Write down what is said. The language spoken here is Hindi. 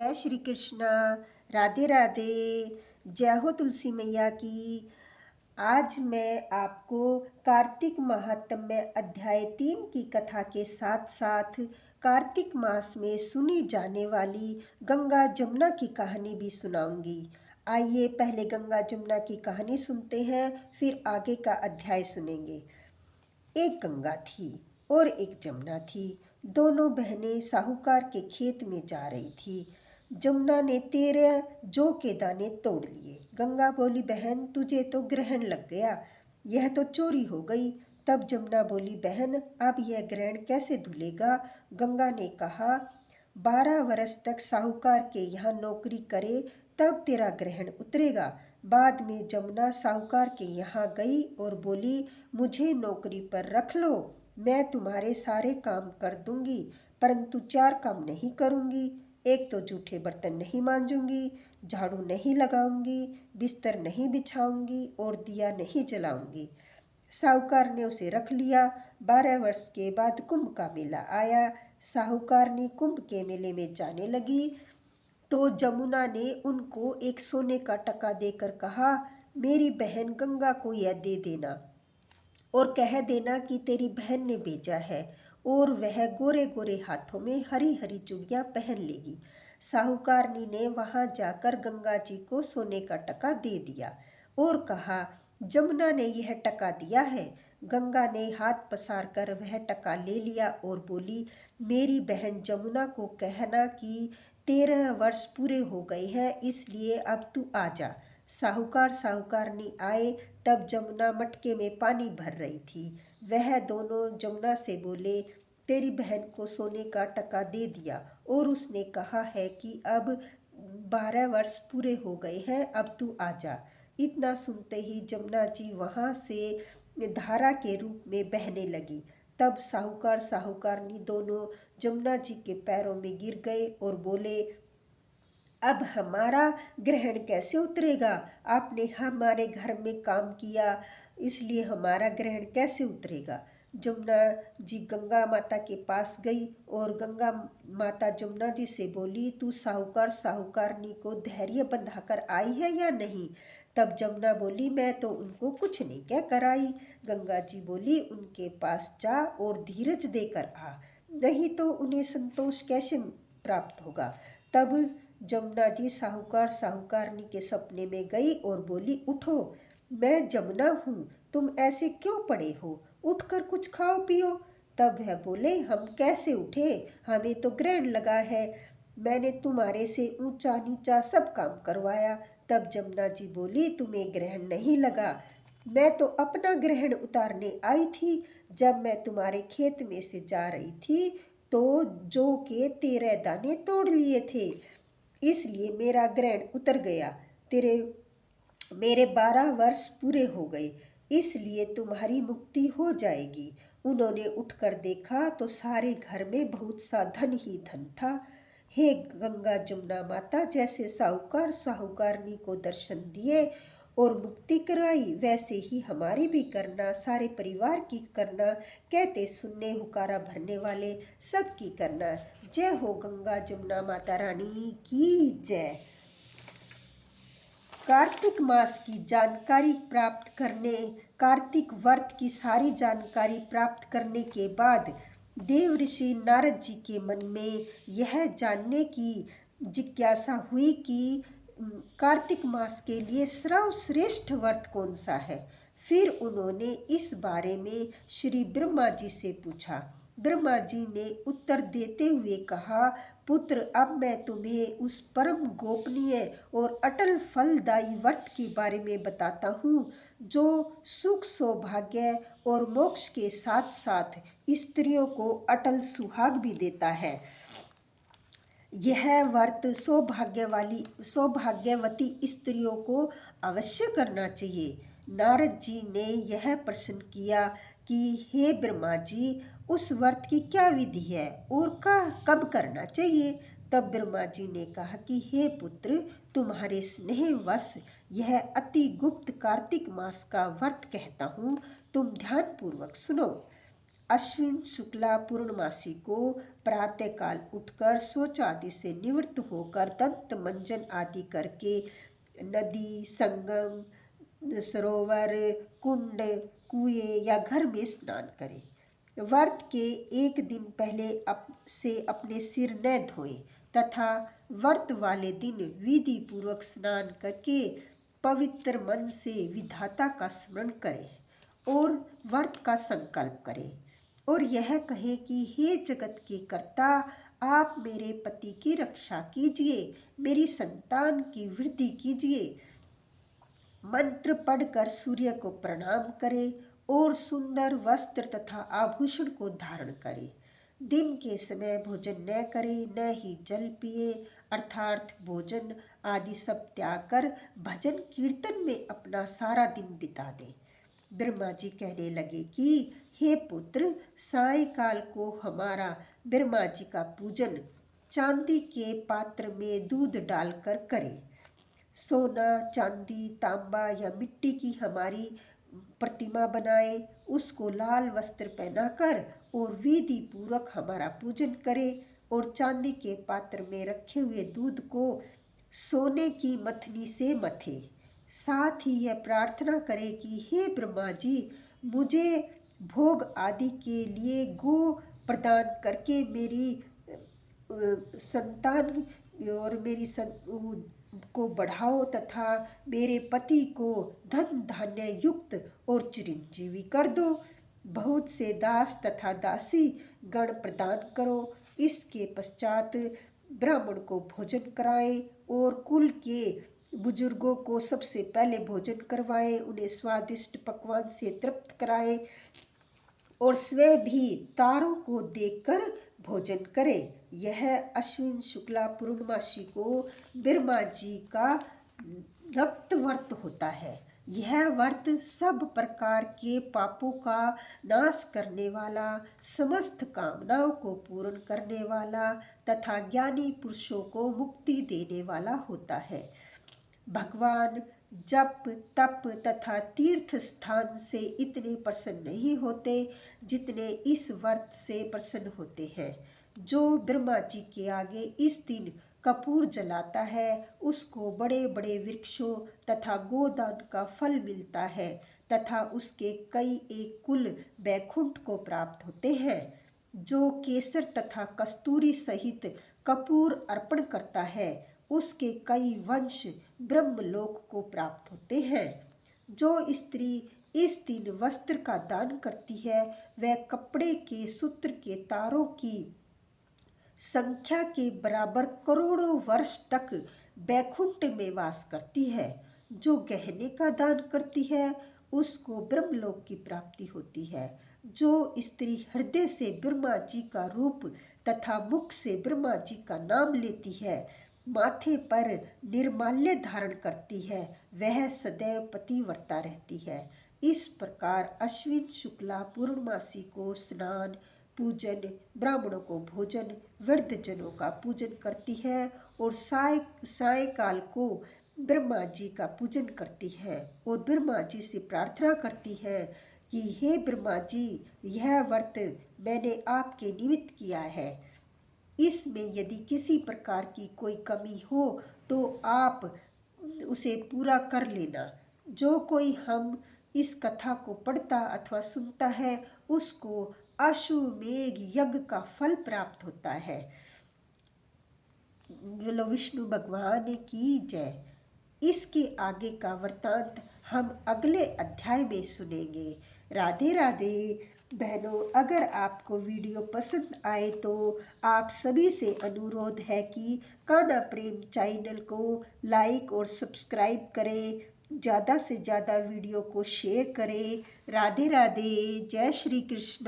जय श्री कृष्ण। राधे राधे। जय हो तुलसी मैया की। आज मैं आपको कार्तिक महात्म्य अध्याय 3 की कथा के साथ साथ कार्तिक मास में सुनी जाने वाली गंगा जमुना की कहानी भी सुनाऊंगी। आइए पहले गंगा जमुना की कहानी सुनते हैं, फिर आगे का अध्याय सुनेंगे। एक गंगा थी और एक जमुना थी। दोनों बहनें साहूकार के खेत में जा रही थी। जमुना ने 13 जौ के दाने तोड़ लिए। गंगा बोली, बहन तुझे तो ग्रहण लग गया, यह तो चोरी हो गई। तब जमुना बोली, बहन अब यह ग्रहण कैसे धुलेगा। गंगा ने कहा, 12 वर्ष तक साहूकार के यहाँ नौकरी करे तब तेरा ग्रहण उतरेगा। बाद में जमुना साहूकार के यहाँ गई और बोली, मुझे नौकरी पर रख लो, मैं तुम्हारे सारे काम कर दूंगी, परंतु 4 काम नहीं करूंगी। एक तो जूठे बर्तन नहीं मांजूंगी, झाड़ू नहीं लगाऊंगी, बिस्तर नहीं बिछाऊंगी और दिया नहीं जलाऊंगी। साहूकार ने उसे रख लिया। 12 वर्ष के बाद कुंभ का मेला आया। साहूकारनी कुंभ के मेले में जाने लगी तो जमुना ने उनको एक सोने का टका देकर कहा, मेरी बहन गंगा को यह दे देना और कह देना कि तेरी बहन ने भेजा है, और वह गोरे गोरे हाथों में हरी हरी चूड़ियां पहन लेगी। साहूकारनी ने वहां जाकर गंगा जी को सोने का टका दे दिया और कहा, जमुना ने यह टका दिया है। गंगा ने हाथ पसार कर वह टका ले लिया और बोली, मेरी बहन जमुना को कहना कि 13 वर्ष पूरे हो गए हैं, इसलिए अब तू आ जा। साहूकार साहूकारनी आए तब जमुना मटके में पानी भर रही थी। वह दोनों जमुना से बोले, तेरी बहन को सोने का टका दे दिया और उसने कहा है कि अब 12 वर्ष पूरे हो गए हैं, अब तू आ जा। इतना सुनते ही जमुना जी वहां से धारा के रूप में बहने लगी। तब साहूकार साहूकारनी दोनों जमुना जी के पैरों में गिर गए और बोले, अब हमारा ग्रहण कैसे उतरेगा। आपने हमारे घर में काम किया, इसलिए हमारा ग्रहण कैसे उतरेगा। जमुना जी गंगा माता के पास गई और गंगा माता जमुना जी से बोली, तू साहूकार साहूकारनी को धैर्य बंधाकर आई है या नहीं। तब जमुना बोली, मैं तो उनको कुछ नहीं कह कर आई। गंगा जी बोली, उनके पास जा और धीरज देकर आ, नहीं तो उन्हें संतोष कैसे प्राप्त होगा। तब जमुना जी साहूकार साहूकारनी के सपने में गई और बोली, उठो, मैं जमुना हूँ, तुम ऐसे क्यों पड़े हो, उठकर कुछ खाओ पियो। तब वह बोले, हम कैसे उठे, हमें तो ग्रहण लगा है, मैंने तुम्हारे से ऊंचा नीचा सब काम करवाया। तब जमुना जी बोली, तुम्हें ग्रहण नहीं लगा, मैं तो अपना ग्रहण उतारने आई थी। जब मैं तुम्हारे खेत में से जा रही थी तो जौ के 13 दाने तोड़ लिए थे, इसलिए मेरा ग्रहण उतर गया। तेरे मेरे 12 वर्ष पूरे हो गए, इसलिए तुम्हारी मुक्ति हो जाएगी। उन्होंने उठकर देखा तो सारे घर में बहुत सा धन ही धन था। हे गंगा जमुना माता, जैसे साहूकार साहूकारनी को दर्शन दिए और मुक्ति कराई, वैसे ही हमारी भी करना, सारे परिवार की करना, कहते सुनने हुकारा भरने वाले सब की करना। जय हो गंगा जमुना माता रानी की जय। कार्तिक मास की जानकारी प्राप्त करने, कार्तिक व्रत की सारी जानकारी प्राप्त करने के बाद देव ऋषि नारद जी के मन में यह जानने की जिज्ञासा हुई कि कार्तिक मास के लिए सर्वश्रेष्ठ व्रत कौन सा है। फिर उन्होंने इस बारे में श्री ब्रह्मा जी से पूछा। ब्रह्मा जी ने उत्तर देते हुए कहा, पुत्र, अब मैं तुम्हें उस परम गोपनीय और अटल फलदायी व्रत के बारे में बताता हूँ, जो सुख सौभाग्य और मोक्ष के साथ साथ स्त्रियों को अटल सुहाग भी देता है। यह व्रत सौभाग्यवती स्त्रियों को अवश्य करना चाहिए। नारद जी ने यह प्रश्न किया कि हे ब्रह्मा जी, उस व्रत की क्या विधि है और कब करना चाहिए। तब ब्रह्मा जी ने कहा कि हे पुत्र, तुम्हारे स्नेहवश यह अति गुप्त कार्तिक मास का व्रत कहता हूँ, तुम ध्यान पूर्वक सुनो। अश्विन शुक्ला पूर्णमासी को प्रातःकाल उठकर शौच आदि से निवृत्त होकर दंत मंजन आदि करके नदी, संगम, सरोवर, कुंड, कुएं या घर में स्नान करें। व्रत के एक दिन पहले से अपने सिर न धोएं तथा व्रत वाले दिन विधि पूर्वक स्नान करके पवित्र मन से विधाता का स्मरण करें और व्रत का संकल्प करें और यह कहें कि हे जगत के कर्ता, आप मेरे पति की रक्षा कीजिए, मेरी संतान की वृद्धि कीजिए। मंत्र पढ़कर सूर्य को प्रणाम करें और सुंदर वस्त्र तथा आभूषण को धारण करें। दिन के समय भोजन न करें, न ही जल पिए, अर्थात भोजन आदि सब त्याग कर भजन कीर्तन में अपना सारा दिन बिता दें। ब्रह्मा जी कहने लगे कि हे पुत्र, सायंकाल को हमारा ब्रह्मा जी का पूजन चांदी के पात्र में दूध डालकर करें। सोना, चांदी, तांबा या मिट्टी की हमारी प्रतिमा बनाए, उसको लाल वस्त्र पहनाकर और विधि पूर्वक हमारा पूजन करें और चांदी के पात्र में रखे हुए दूध को सोने की मथनी से मथे। साथ ही यह प्रार्थना करें कि हे ब्रह्मा जी, मुझे भोग आदि के लिए गो प्रदान करके मेरी संतान और मेरी को बढ़ाओ तथा मेरे पति को धन धान्य युक्त और चिरंजीवी कर दो। बहुत से दास तथा दासी गण प्रदान करो। इसके पश्चात ब्राह्मण को भोजन कराएं और कुल के बुजुर्गों को सबसे पहले भोजन करवाएं, उन्हें स्वादिष्ट पकवान से तृप्त कराएं और स्वयं भी तारों को देखकर भोजन करें। यह अश्विन शुक्ला पूर्णमासी को ब्रह्मा जी का रक्त व्रत होता है। यह व्रत सब प्रकार के पापों का नाश करने वाला, समस्त कामनाओं को पूर्ण करने वाला तथा ज्ञानी पुरुषों को मुक्ति देने वाला होता है। भगवान जप, तप तथा तीर्थ स्थान से इतने प्रसन्न नहीं होते जितने इस व्रत से प्रसन्न होते हैं। जो ब्रह्मा जी के आगे इस दिन कपूर जलाता है, उसको बड़े बड़े वृक्षों तथा गोदान का फल मिलता है तथा उसके कई एक कुल बैकुंठ को प्राप्त होते हैं। जो केसर तथा कस्तूरी सहित कपूर अर्पण करता है, उसके कई वंश ब्रह्मलोक को प्राप्त होते हैं। जो स्त्री इस दिन वस्त्र का दान करती है, वह कपड़े के सूत्र के तारों की संख्या के बराबर करोड़ों वर्ष तक बैकुंठ में वास करती है। जो गहने का दान करती है, उसको ब्रह्मलोक की प्राप्ति होती है। जो स्त्री हृदय से ब्रह्मा जी का रूप तथा मुख से ब्रह्मा जी का नाम लेती है, माथे पर निर्माल्य धारण करती है, वह सदैव पतिव्रता रहती है। इस प्रकार अश्विन शुक्ला पूर्णमासी को स्नान, पूजन, ब्राह्मणों को भोजन, वृद्धजनों का पूजन करती है और सायंकाल को ब्रह्मा जी का पूजन करती है और ब्रह्मा जी से प्रार्थना करती है कि हे ब्रह्मा जी, यह व्रत मैंने आपके निमित्त किया है। इसमें यदि किसी प्रकार की कोई कमी हो तो आप उसे पूरा कर लेना। जो कोई हम इस कथा को पढ़ता अथवा सुनता है, उसको अश्वमेध यज्ञ का फल प्राप्त होता है। बोलो विष्णु भगवान की जय। इसके आगे का वृतांत हम अगले अध्याय में सुनेंगे। राधे राधे। बहनों, अगर आपको वीडियो पसंद आए तो आप सभी से अनुरोध है कि कान्हा प्रेम चैनल को लाइक और सब्सक्राइब करें, ज़्यादा से ज़्यादा वीडियो को शेयर करें। राधे राधे। जय श्री कृष्ण।